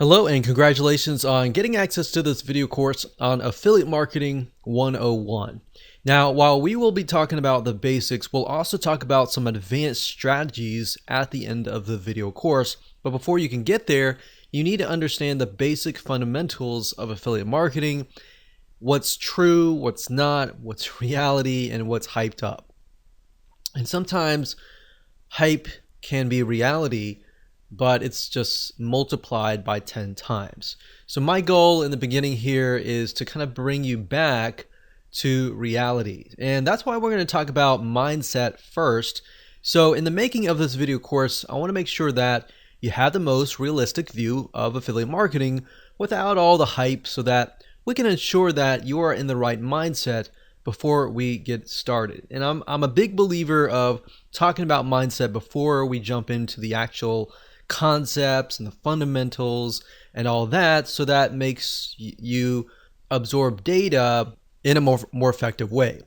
Hello and congratulations on getting access to this video course on Affiliate Marketing 101. Now, while we will be talking about the basics, we'll also talk about some advanced strategies at the end of the video course. But before you can get there, you need to understand the basic fundamentals of affiliate marketing, what's true, what's not, what's reality, and what's hyped up. And sometimes hype can be reality, but it's just multiplied by 10 times. So my goal in the beginning here is to kind of bring you back to reality. And that's why we're going to talk about mindset first. So in the making of this video course, I want to make sure that you have the most realistic view of affiliate marketing without all the hype, so that we can ensure that you are in the right mindset before we get started. And I'm a big believer of talking about mindset before we jump into the actual concepts and the fundamentals and all that, so that makes you absorb data in a more effective way.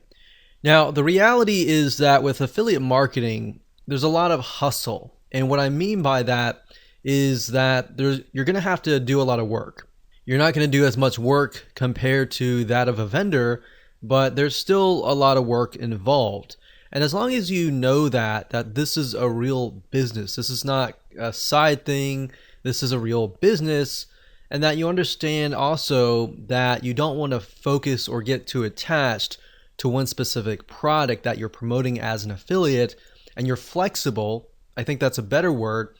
Now, the reality is that with affiliate marketing, there's a lot of hustle. And what I mean by that is that you're going to have to do a lot of work. You're not going to do as much work compared to that of a vendor, but there's still a lot of work involved. And as long as you know that this is a real business, this is not a side thing, this is a real business, and that you understand also that you don't want to focus or get too attached to one specific product that you're promoting as an affiliate, and you're flexible, I think that's a better word,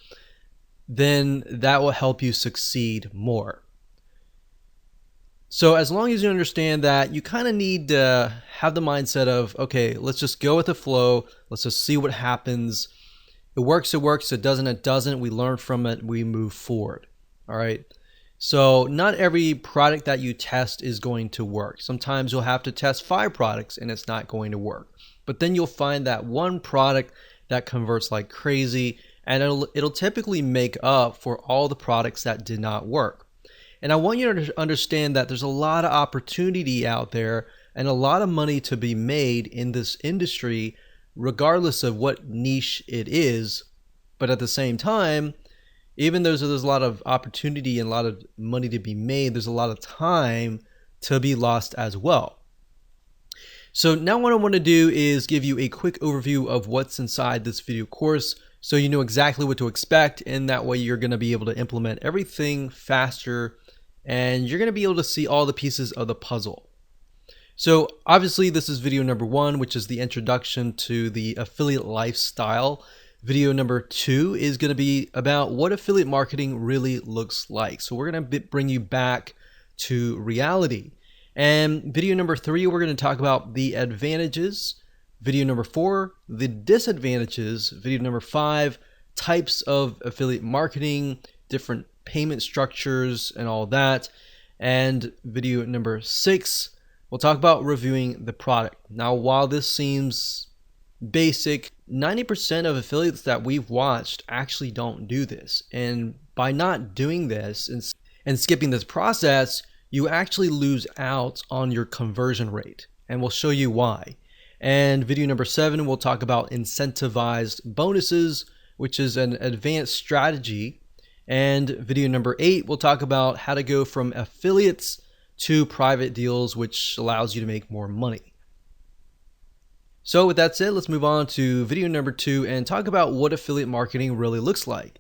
then that will help you succeed more. So as long as you understand that, you kind of need to have the mindset of, okay, let's just go with the flow. Let's just see what happens. It works, it works. It doesn't. We learn from it. We move forward. All right. So not every product that you test is going to work. Sometimes you'll have to test 5 products and it's not going to work. But then you'll find that one product that converts like crazy, and it'll typically make up for all the products that did not work. And I want you to understand that there's a lot of opportunity out there and a lot of money to be made in this industry, regardless of what niche it is. But at the same time, even though there's a lot of opportunity and a lot of money to be made, there's a lot of time to be lost as well. So now what I want to do is give you a quick overview of what's inside this video course, so you know exactly what to expect, and that way you're going to be able to implement everything faster, and you're going to be able to see all the pieces of the puzzle. So obviously this is video number 1, which is the introduction to the affiliate lifestyle. Video number 2 is going to be about what affiliate marketing really looks like. So we're going to bring you back to reality. And video number 3, we're going to talk about the advantages. Video number 4, the disadvantages. Video number 5, types of affiliate marketing, different payment structures and all that. And video number 6, we'll talk about reviewing the product. Now, while this seems basic, 90% of affiliates that we've watched actually don't do this. And by not doing this and skipping this process, you actually lose out on your conversion rate. And we'll show you why. And video number 7, we'll talk about incentivized bonuses, which is an advanced strategy. And video number 8, we'll talk about how to go from affiliates to private deals, which allows you to make more money. So with that said, let's move on to video number 2 and talk about what affiliate marketing really looks like.